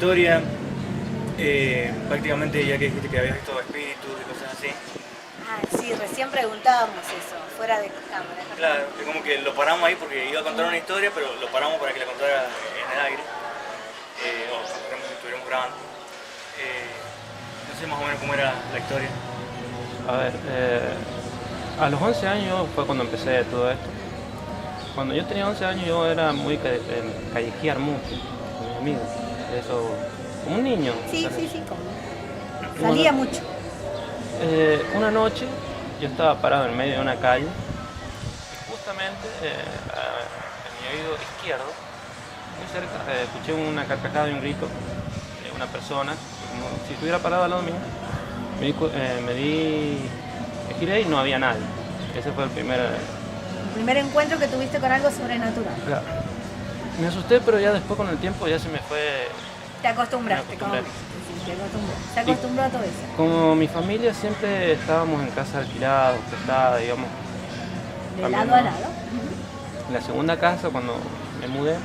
historia, prácticamente ya que dijiste que habías visto espíritus y cosas así. Ah, sí, recién preguntábamos eso, fuera de cámara. Claro, es como que lo paramos ahí porque iba a contar una historia, pero lo paramos para que la contara en el aire, o cuando estuviéramos grabando. No sé más o menos cómo era la historia. A ver, a los 11 años fue cuando empecé todo esto. Cuando yo tenía 11 años yo era muy callejear mucho con mis amigos. Eso, como un niño. Sí, ¿sabes? sí, sí, como. Salía mucho. Una noche yo estaba parado en medio de una calle y justamente en mi oído izquierdo, muy cerca, escuché una carcajada y un grito de una persona, como si estuviera parado al lado mío. Me giré y no había nadie. Ese fue el primer... El primer encuentro que tuviste con algo sobrenatural. Claro. Me asusté, pero ya después con el tiempo ya se me fue... Te acostumbraste, Me acostumbré. sí, te acostumbraste. Se acostumbró a todo eso. Como mi familia siempre estábamos en casa alquilados, prestadas, digamos. De lado a lado. En la segunda casa, cuando me mudé,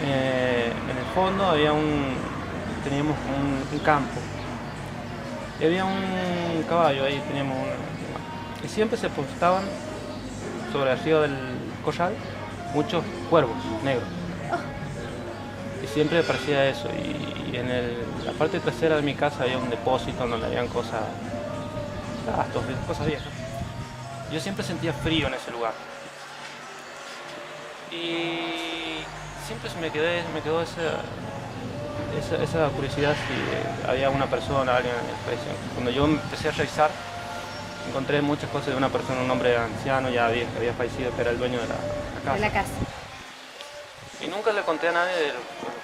en el fondo teníamos un campo. Y había un caballo ahí, y siempre se postaban sobre el río del corral muchos cuervos negros. Y siempre parecía eso. Y en la parte trasera de mi casa había un depósito donde habían cosas viejas. Yo siempre sentía frío en ese lugar. Y siempre me quedó esa curiosidad si había una persona, alguien en el precio. Cuando yo empecé a revisar, encontré muchas cosas de una persona, un hombre anciano, ya había fallecido, que era el dueño de la casa. De la casa. Y nunca le conté a nadie del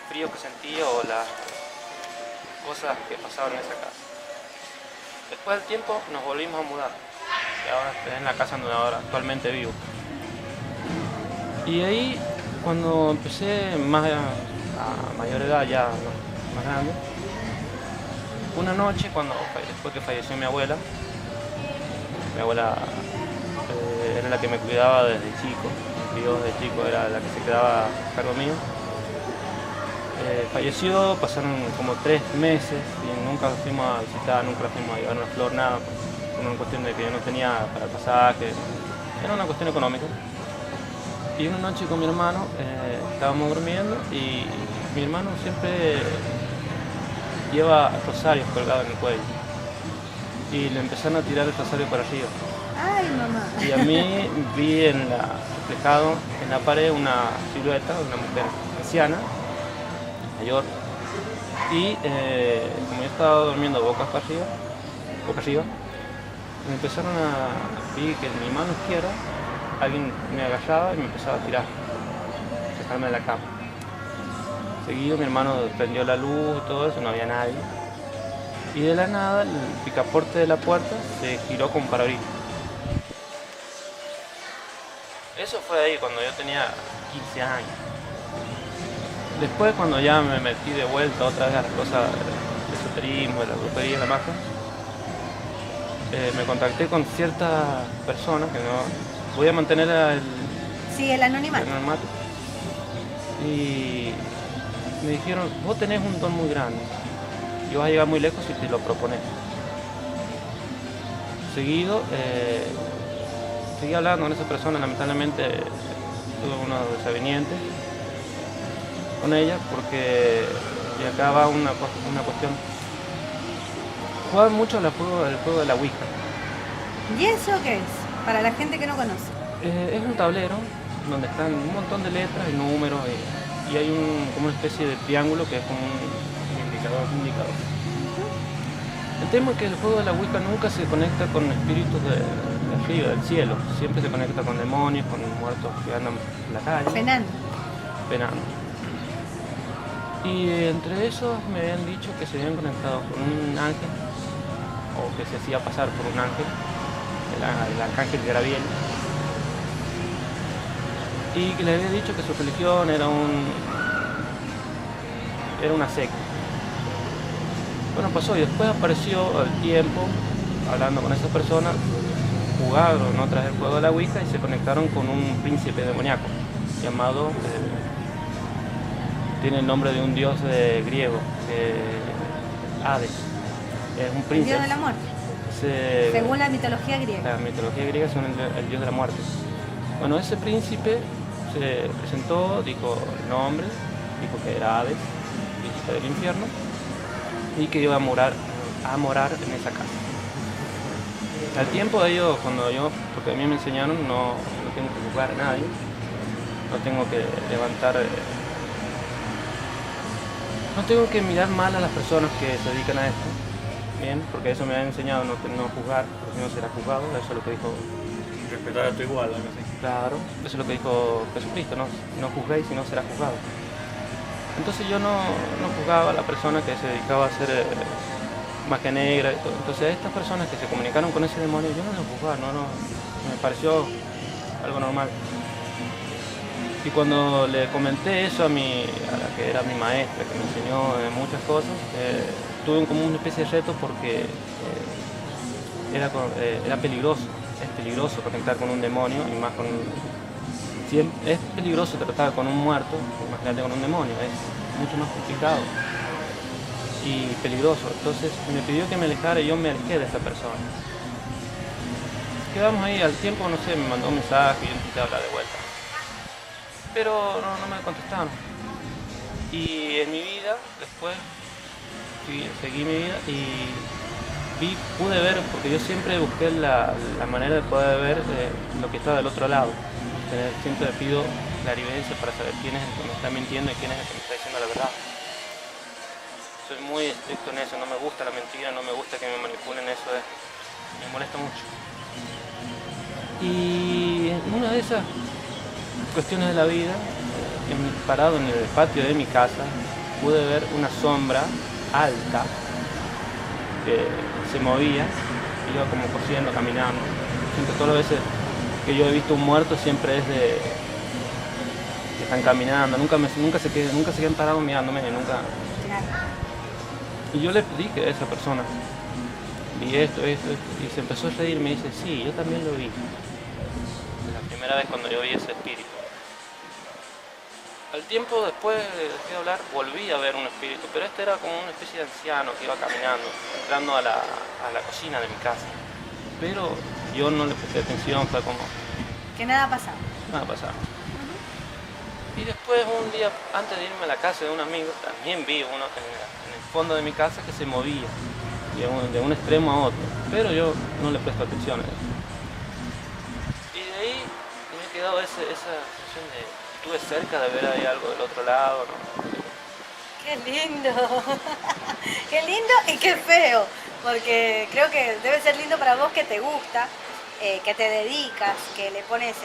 frío que sentía o las cosas que pasaban en esa casa. Después del tiempo nos volvimos a mudar. Y ahora estoy en la casa donde ahora actualmente vivo. Y ahí, cuando empecé más a mayor edad, ya más grande, una noche, después que falleció mi abuela era la que me cuidaba desde chico. Yo desde chico era la que se quedaba a cargo mío. Falleció, pasaron como 3 meses y nunca la fuimos a visitar, nunca la fuimos a llevar una flor, nada, por una cuestión de que yo no tenía para el pasaje, era una cuestión económica. Y una noche con mi hermano estábamos durmiendo y mi hermano siempre lleva rosarios colgados en el cuello y le empezaron a tirar el rosario para arriba. Ay, mamá. Y a mí vi reflejado en la pared una silueta de una mujer anciana, mayor, y como yo estaba durmiendo boca arriba, me empezaron vi que en mi mano izquierda alguien me agarraba y me empezaba a tirar, sacarme de la cama. Seguido mi hermano prendió la luz y todo eso, no había nadie. Y de la nada el picaporte de la puerta se giró con parabrisas. Eso fue ahí cuando yo tenía 15 años. Después, cuando ya me metí de vuelta otra vez a las cosas del esoterismo, de la brujería, de la magia, me contacté con ciertas personas que no voy a mantener Sí, el anonimato. Y me dijeron, vos tenés un don muy grande y vas a llegar muy lejos si te lo propones. Seguido, seguí hablando con esa persona, lamentablemente tuve unos desavenencios con ella porque y acá va una cuestión. Juegan mucho el juego de la Ouija. ¿Y eso qué es? Para la gente que no conoce. Es un tablero donde están un montón de letras y números y hay como una especie de triángulo que es como un indicador. El tema es que el juego de la Ouija nunca se conecta con espíritus de arriba, del cielo. Siempre se conecta con demonios, con muertos que andan en la calle. Penando. Y entre esos me habían dicho que se habían conectado con un ángel, o que se hacía pasar por un ángel, el arcángel Gabriel, y que le había dicho que su religión era una secta. Bueno, pasó y después apareció al tiempo, hablando con esa persona, jugaron otra vez el juego de la Ouija y se conectaron con un príncipe demoníaco llamado tiene el nombre de un dios griego, Hades. Es un El príncipe. dios de la muerte. Según la mitología griega. La mitología griega es el dios de la muerte. Bueno, ese príncipe se presentó, dijo el nombre, dijo que era Hades, príncipe del infierno, y que iba a morar en esa casa. Al tiempo de ello, porque a mí me enseñaron, no tengo que juzgar a nadie, no tengo que no tengo que mirar mal a las personas que se dedican a esto, bien, porque eso me ha enseñado no juzgar, porque si no será juzgado, eso es lo que dijo. Respetar a tu igual, algo así. Claro, eso es lo que dijo Jesucristo, no juzguéis, si no será juzgado. Entonces yo no juzgaba a la persona que se dedicaba a hacer magia negra y todo. Entonces estas personas que se comunicaron con ese demonio, yo no los juzgaba, me pareció algo normal. Y cuando le comenté eso a la que era mi maestra, que me enseñó muchas cosas, tuve como una especie de reto porque era peligroso. Es peligroso conectar con un demonio y más si es peligroso tratar con un muerto, imagínate con un demonio, es mucho más complicado y peligroso. Entonces me pidió que me alejara y yo me alejé de esa persona. Quedamos ahí al tiempo, no sé, me mandó un mensaje y yo intenté hablar de vuelta. Pero no me contestaron. Y en mi vida, después, seguí mi vida y pude ver, porque yo siempre busqué la manera de poder ver lo que está del otro lado. Siempre pido clarividencia para saber quién es el que me está mintiendo y quién es el que me está diciendo la verdad. Soy muy estricto en eso, no me gusta la mentira, no me gusta que me manipulen, eso me molesta mucho. Y en una de esas cuestiones de la vida, parado en el patio de mi casa, pude ver una sombra alta que se movía, iba como corriendo, caminando. Siempre, todas las veces que yo he visto un muerto, siempre es que están caminando, nunca se quedan parados mirándome, nunca. Y yo le dije a esa persona, vi esto, y se empezó a reír y me dice, sí, yo también lo vi. La primera vez cuando yo vi ese espíritu. Al tiempo después de hablar, volví a ver un espíritu, pero este era como una especie de anciano que iba caminando, entrando a la cocina de mi casa. Pero yo no le presté atención, fue como... Que nada pasaba. Nada pasaba. Y después, un día, antes de irme a la casa de un amigo, también vi uno en el fondo de mi casa que se movía, de un extremo a otro, pero yo no le presto atención a eso. Y de ahí me ha quedado esa sensación de... Estuve cerca de ver ahí algo del otro lado, ¿no? ¡Qué lindo! ¡Qué lindo y qué feo! Porque creo que debe ser lindo para vos que te gusta, que te dedicas, que le pones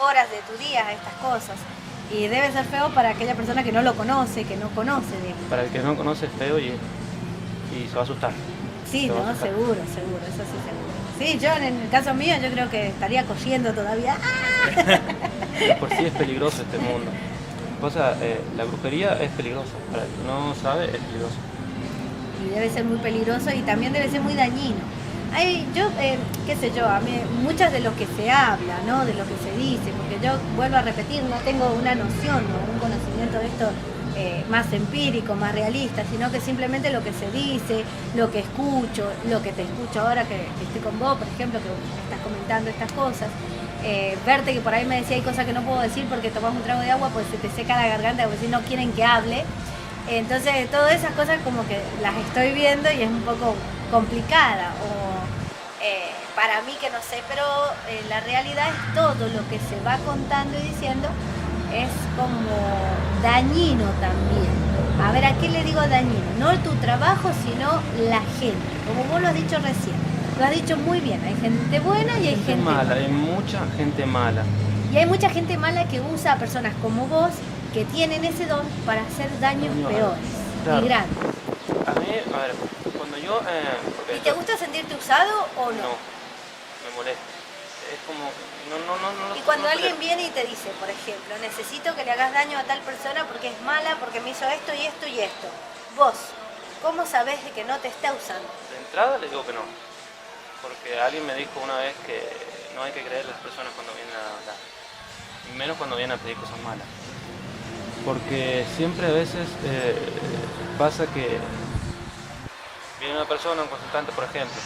horas de tu día a estas cosas. Y debe ser feo para aquella persona que no lo conoce, que no conoce. Para el que no conoce es feo y se va a asustar. Sí, no, seguro, eso sí, seguro. Sí, yo en el caso mío yo creo que estaría corriendo todavía. Por sí es peligroso este mundo. La brujería es peligrosa, para el que no sabe es peligroso. Y debe ser muy peligroso y también debe ser muy dañino. Qué sé yo, a mí muchas de lo que se habla, ¿no? De lo que se dice, porque yo vuelvo a repetir, no tengo una noción, ¿no? Un conocimiento de esto más empírico, más realista, sino que simplemente lo que se dice, lo que escucho, lo que te escucho ahora que estoy con vos, por ejemplo, que estás comentando estas cosas. Verte que por ahí me decía hay cosas que no puedo decir porque tomas un trago de agua, pues se te seca la garganta, porque si no quieren que hable. Entonces todas esas cosas como que las estoy viendo y es un poco complicada para mí que no sé, pero la realidad es todo lo que se va contando y diciendo es como dañino también. A ver, ¿a qué le digo dañino? No tu trabajo, sino la gente, como vos lo has dicho recién. Lo has dicho muy bien, hay gente buena y hay gente mala. Hay mucha gente mala. Y hay mucha gente mala que usa a personas como vos que tienen ese don para hacer daños peores y grandes. A mí, a ver, cuando yo... ¿Y te gusta sentirte usado o no? No, me molesta. Es como... No. Y cuando alguien viene y te dice, por ejemplo, necesito que le hagas daño a tal persona porque es mala, porque me hizo esto y esto y esto. Vos, ¿cómo sabés de que no te está usando? De entrada le digo que no. Porque alguien me dijo una vez que no hay que creer a las personas cuando vienen a hablar. Y menos cuando vienen a pedir cosas malas. porque siempre a veces pasa que viene una persona, un consultante por ejemplo,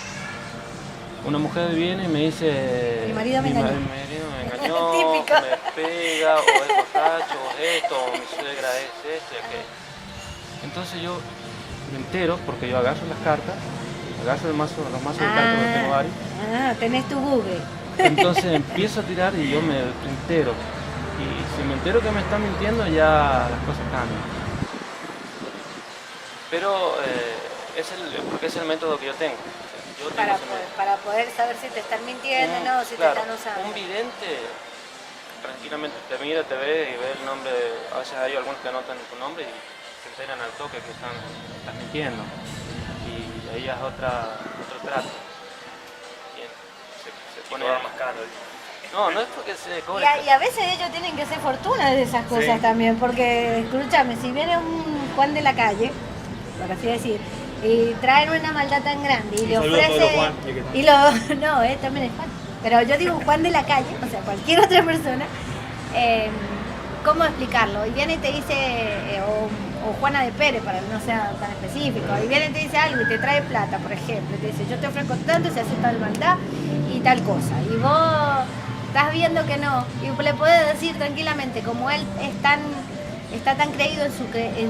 una mujer viene y me dice, Mi marido me engañó. mi marido me engañó, Típico. me pega, o es borracho, o es esto, o mi suegra es esto y aquello. Entonces yo me entero, porque yo agarro las cartas, agarro los mazos de cartas, porque tengo varios. Tenés tu Google. Entonces empiezo a tirar y yo me entero. Y si me entero que me están mintiendo, ya las cosas cambian. Pero porque es el método que yo tengo. Yo tengo ese método. Para poder saber si te están mintiendo o no, si Claro, te están usando. un vidente tranquilamente te mira, te ve y ve el nombre. A veces hay algunos que anotan tu nombre y se enteran al toque que están mintiendo. Y ahí es otro trato. Bien, se pone Cobra más caro. No es porque se cobre. Y a veces ellos tienen que hacer fortuna de esas cosas Sí. también, porque, escúchame, si viene un Juan de la calle, por así decir, y traen una maldad tan grande y Un le saludo a todos ofrece... los Juan, ya que están. Y no, también es Juan. Pero yo digo un Juan de la calle, o sea, cualquier otra persona, ¿cómo explicarlo? Y viene y te dice, o Juana de Pérez, para que no sea tan específico, y viene y te dice algo y te trae plata, por ejemplo, y te dice, yo te ofrezco tanto, se hace tal maldad y tal cosa. Y vos estás viendo que no, y le puedes decir tranquilamente, como él está tan creído en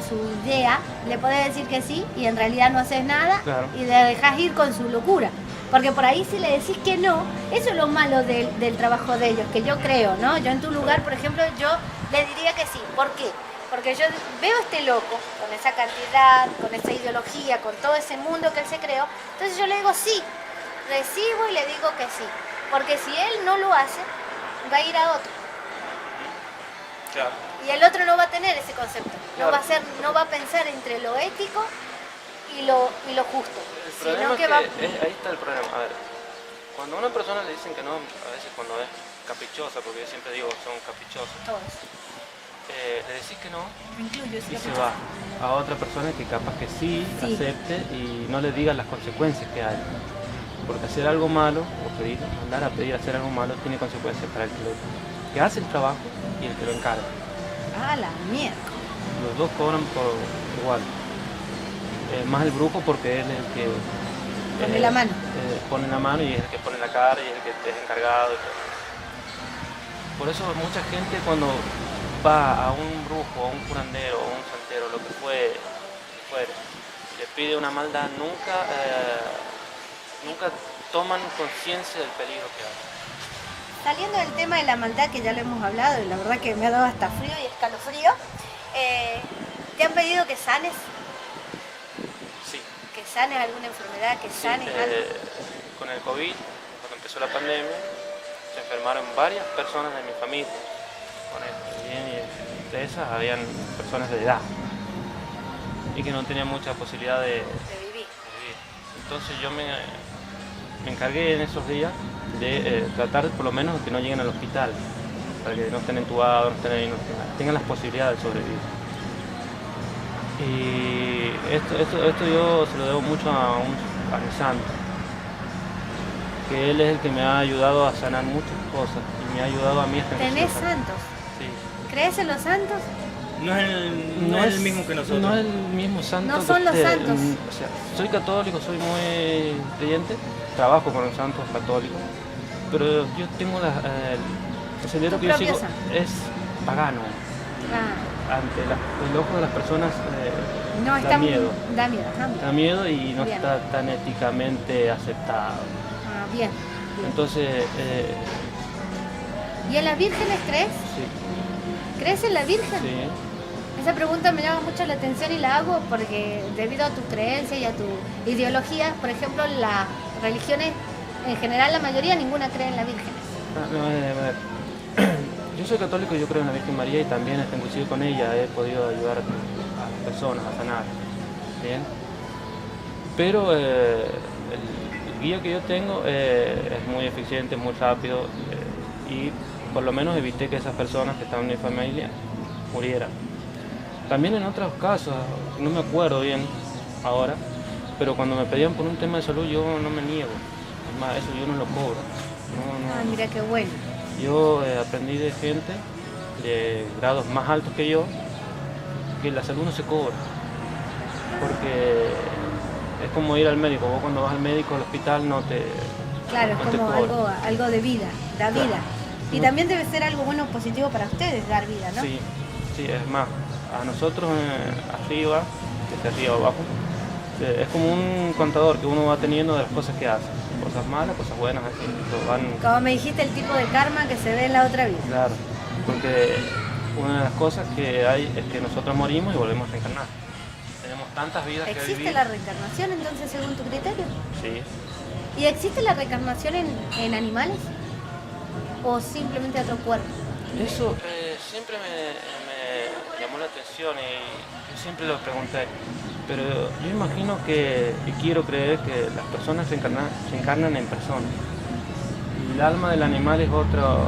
su idea, le podés decir que sí y en realidad no haces nada. Claro. Y le dejas ir con su locura. Porque por ahí si le decís que no, eso es lo malo del trabajo de ellos, que yo creo, ¿no? Yo en tu lugar, por ejemplo, yo le diría que sí. ¿Por qué? Porque yo veo a este loco, con esa cantidad, con esa ideología, con todo ese mundo que él se creó, entonces yo le digo sí, recibo y le digo que sí. Porque si él no lo hace, va a ir a otro. Claro. Y el otro no va a tener ese concepto. Claro. No va a pensar entre lo ético y lo justo. El Sino problema que es va... que ahí está el problema. A ver, cuando a una persona le dicen que no, a veces cuando es caprichosa, porque yo siempre digo son caprichosos, Todos. le decís que no Me incluyo. y se va a otra persona que capaz que sí, Sí. acepte y no le diga las consecuencias que hay. Porque hacer algo malo, o mandar a pedir hacer algo malo, tiene consecuencias para el que hace el trabajo y el que lo encarga. Ah, la mierda. Los dos cobran por igual. Más el brujo porque él es el que Pone la mano. pone la mano y es el que pone la cara y es el que es encargado y todo. Por eso mucha gente cuando va a un brujo, a un curandero, a un santero, lo que fuere, le pide una maldad, nunca toman conciencia del peligro que hay. Saliendo del tema de la maldad, que ya lo hemos hablado, y la verdad que me ha dado hasta frío y escalofrío, ¿te han pedido que sanes? Sí. Que sanes alguna enfermedad, que sanes algo. Con el COVID, cuando empezó la pandemia, se enfermaron varias personas de mi familia con esto. Y de esas habían personas de edad y que no tenían mucha posibilidad de De vivir. vivir. Entonces yo me encargué en esos días de tratar por lo menos que no lleguen al hospital, para que no estén entubados, tengan las posibilidades de sobrevivir. Y esto yo se lo debo mucho a mi santo, que él es el que me ha ayudado a sanar muchas cosas y me ha ayudado a mí a estar ¿Tenés consciente. santos? Sí. ¿Crees en los santos? No es el mismo que nosotros. No es el mismo santo. No que son los ustedes. santos. O sea, soy católico, soy muy creyente, trabajo con los santos católicos, pero yo tengo el sendero Tu que yo propio sigo santo. es pagano. Ah, Ante el ojo de las personas no, da está miedo. Da miedo, ajá. Da miedo y no Bien. está tan éticamente aceptado. Ah, bien. Bien. Entonces, ¿Y en las vírgenes crees? sí, ¿Crees en la Virgen? sí. Esa pregunta me llama mucho la atención y la hago porque debido a tu creencia y a tu ideología, por ejemplo, las religiones, en general la mayoría, ninguna cree en la Virgen. A ver. Yo soy católico y yo creo en la Virgen María y también inclusive con ella he podido ayudar a personas a sanar. Bien. Pero el guía que yo tengo es muy eficiente, muy rápido y por lo menos evité que esas personas que estaban en mi familia murieran. También en otros casos, no me acuerdo bien ahora, pero cuando me pedían por un tema de salud yo no me niego. Es más, eso yo no lo cobro. No. Ah, mira qué bueno. Yo aprendí de gente de grados más altos que yo que la salud no se cobra. Porque es como ir al médico. Vos cuando vas al médico, al hospital, no te... Claro, no es te como cobra. algo de vida, da Claro. vida. Y No. también debe ser algo bueno, positivo para ustedes, dar vida, ¿no? Sí, sí, es más, a nosotros arriba, desde arriba abajo, es como un contador que uno va teniendo de las cosas que hace. Cosas malas, cosas buenas, así. Lo van, Como me dijiste, el tipo de karma que se ve en la otra vida. claro, porque una de las cosas que hay es que nosotros morimos y volvemos a reencarnar. Tenemos tantas vidas que ¿Existe vivir. la reencarnación entonces según tu criterio? Sí, ¿Y existe la reencarnación en animales? ¿O simplemente otro cuerpo? eso siempre me llamó la atención y yo siempre lo pregunté. Pero yo imagino y quiero creer que las personas se encarnan en personas. Y el alma del animal es otro.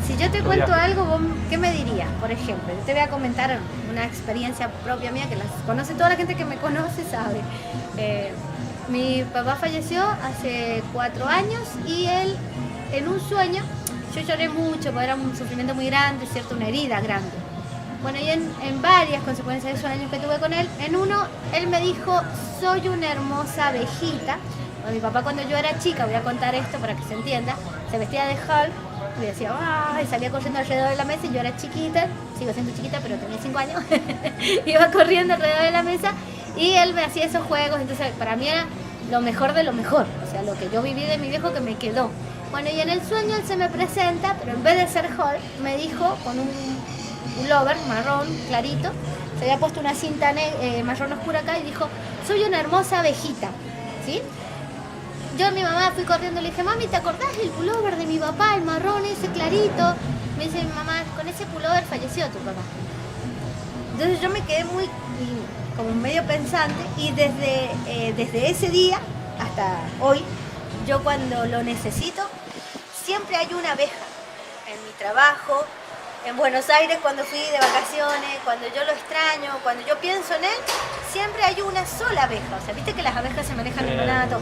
Si yo te otro cuento viaje. algo, ¿qué me dirías? Por ejemplo, yo te voy a comentar una experiencia propia mía que las conoce toda la gente que me conoce, sabe. Mi papá falleció hace 4 años y él, en un sueño, yo lloré mucho porque era un sufrimiento muy grande, ¿cierto? Una herida grande. Bueno, y en varias consecuencias de esos años que tuve con él, en uno, él me dijo, soy una hermosa abejita. Bueno, mi papá cuando yo era chica, voy a contar esto para que se entienda, se vestía de Hulk y decía, ¡ah! Y salía corriendo alrededor de la mesa y yo era chiquita, sigo siendo chiquita, pero tenía 5 años, iba corriendo alrededor de la mesa y él me hacía esos juegos, entonces para mí era lo mejor de lo mejor, o sea, lo que yo viví de mi viejo que me quedó. Bueno, y en el sueño él se me presenta, pero en vez de ser Hulk, me dijo con un lover marrón clarito, se había puesto una cinta marrón oscura acá y dijo, soy una hermosa abejita, ¿sí? Yo a mi mamá fui corriendo y le dije, mami, ¿te acordás del pullover de mi papá, el marrón ese clarito? Me dice mi mamá, con ese pullover falleció tu papá. Entonces yo me quedé muy como medio pensante y desde ese día hasta hoy, yo cuando lo necesito, siempre hay una abeja en mi trabajo, en Buenos Aires cuando fui de vacaciones, cuando yo lo extraño, cuando yo pienso en él, siempre hay una sola abeja. O sea, viste que las abejas se manejan en manada,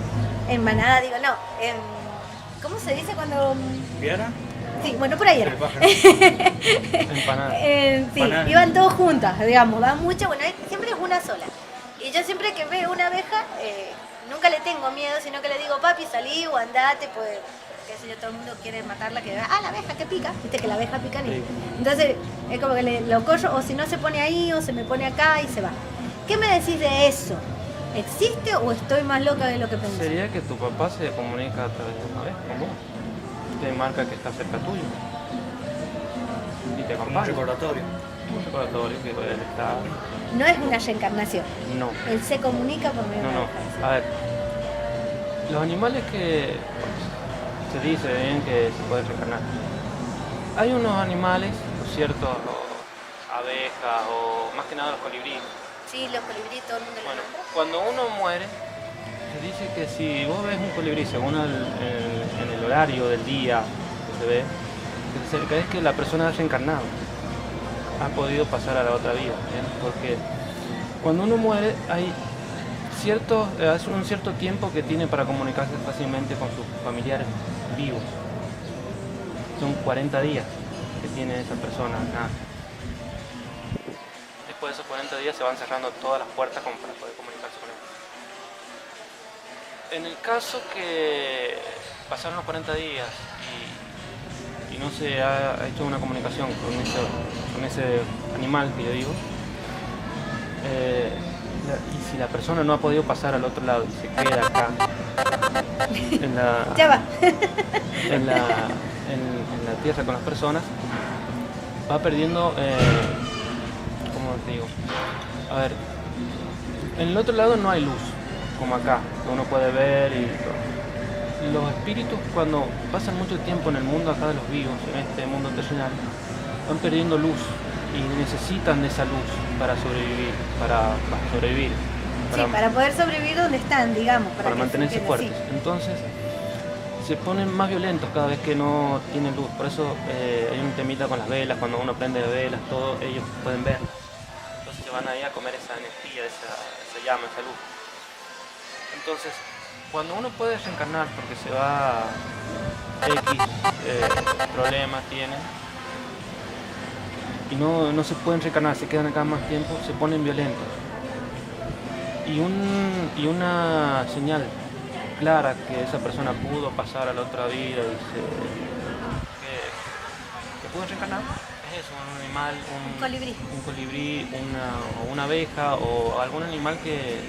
en manada digo, no, ¿cómo se dice cuando...? ¿Viara? Sí, bueno, por ahí era. Empanada. Sí, iban todos juntas, digamos, van muchas, bueno, siempre es una sola. Y yo siempre que veo una abeja, nunca le tengo miedo, sino que le digo, papi, salí o andate, pues, qué sé yo, todo el mundo quiere matarla, que la abeja que pica, viste que la abeja pica. Sí. Entonces, es como que lo corro, o si no se pone ahí, o se me pone acá y se va. ¿Qué me decís de eso? ¿Existe o estoy más loca de lo que pensé? Sería que tu papá se comunica a través de una vez con vos. Te marca que está cerca tuyo. Y te Como un acompaña. recordatorio. Un recordatorio que él está... No es una reencarnación, No. él se comunica por medio de No, la no. abeja. A ver, los animales que se dice bien que se pueden reencarnar. Hay unos animales, ¿no es cierto? O abejas o más que nada los colibríes. Sí, los colibríes, todo el mundo Bueno, lo nombra. cuando uno muere, se dice que si vos ves un colibrí según en el horario del día que se ve, que es que la persona ha reencarnado, ha podido pasar a la otra vida, ¿bien? Porque cuando uno muere hay un cierto tiempo que tiene para comunicarse fácilmente con sus familiares vivos. Son 40 días que tiene esa persona. Nada. Después de esos 40 días se van cerrando todas las puertas como para poder comunicarse con él. En el caso que pasaron los 40 días y no se ha hecho una comunicación con ese animal que yo digo, y si la persona no ha podido pasar al otro lado y se queda acá, Ya va. en la tierra con las personas, va perdiendo, ¿cómo te digo? A ver, en el otro lado no hay luz, como acá, que uno puede ver y todo. Los espíritus cuando pasan mucho tiempo en el mundo acá de los vivos, en este mundo terrenal, van perdiendo luz y necesitan de esa luz para sobrevivir, Sí, para poder sobrevivir donde están, digamos. para que mantenerse se entienda, fuertes. sí. Entonces se ponen más violentos cada vez que no tienen luz. Por eso hay un temita con las velas, cuando uno prende velas, todo, ellos pueden ver. Entonces se van ahí a comer esa energía, esa llama, esa luz. Entonces, cuando uno puede reencarnar porque se va X problemas tiene, y no se pueden reencarnar, se quedan acá más tiempo, se ponen violentos. Y una señal clara que esa persona pudo pasar a la otra vida y que pudo reencarnar es eso, un animal, un colibrí, una abeja o algún animal que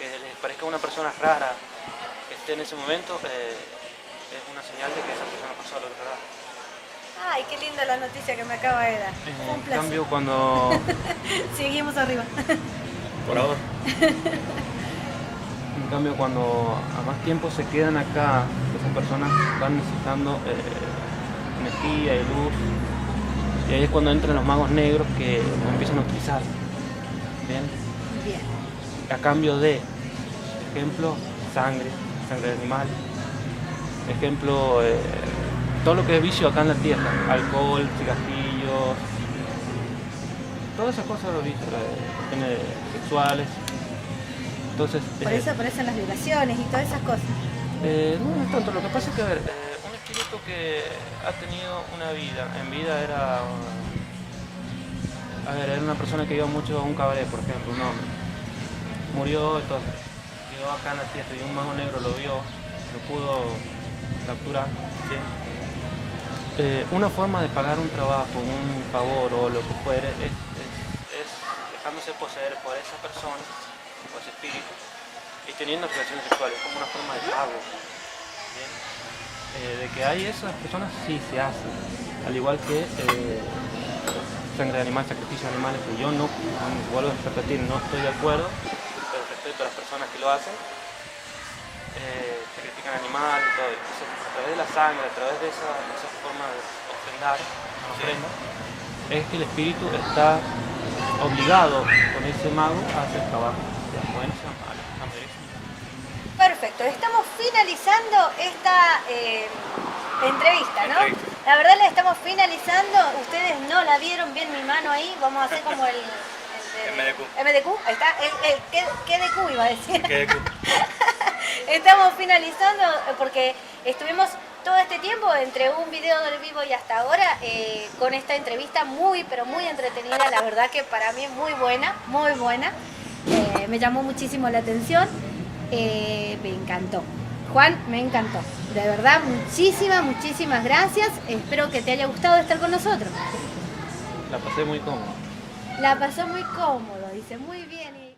les parezca una persona rara que esté en ese momento, es una señal de que esa persona pasó a la otra vida. Ay, qué linda la noticia que me acaba de dar. Un En placer. cambio, cuando Seguimos arriba. Por ahora. a más tiempo se quedan acá, esas personas van necesitando energía y luz. Y ahí es cuando entran los magos negros que los empiezan a utilizar. ¿Bien? Bien. A cambio de, ejemplo, sangre de animal. Ejemplo, todo lo que es vicio acá en la tierra. Alcohol, cigarrillos, todas esas cosas los vicios, cuestiones sexuales. Entonces, Por eso aparecen las violaciones y todas esas cosas. no es tanto, lo que pasa es que, a ver, un espíritu que ha tenido una vida, en vida era una persona que iba mucho a un cabaret, por ejemplo, un hombre, murió, entonces quedó acá en la tierra y un mago negro lo vio, lo pudo capturar, ¿sí? Una forma de pagar un trabajo, un favor o lo que fuere, es dejándose poseer por esa persona, por ese espíritu, y teniendo relaciones sexuales, como una forma de pago. ¿Bien? De que hay esas personas, sí se hace, al igual que sangre de animal, sacrificio de animales, que yo no, vuelvo a repetir, no estoy de acuerdo, pero respeto a las personas que lo hacen, sacrifican animales y todo. Entonces, a través de la sangre, a través de esa forma de ofrendar, una ofrenda, es que el espíritu está obligado con ese mago a hacer trabajo, sean buenos, sean malos, sean merecen. Perfecto, estamos finalizando esta entrevista, ¿no? Entrevista. La verdad la estamos finalizando, ustedes no la vieron bien mi mano ahí, vamos a hacer como el MDQ, ahí está, ¿qué iba a decir? Estamos finalizando porque estuvimos todo este tiempo entre un video del vivo y hasta ahora con esta entrevista muy pero muy entretenida, la verdad que para mí muy buena, me llamó muchísimo la atención, me encantó. Juan, me encantó, de verdad muchísimas gracias, espero que te haya gustado estar con nosotros. La pasé muy cómodo. La pasó muy cómodo, dice muy bien.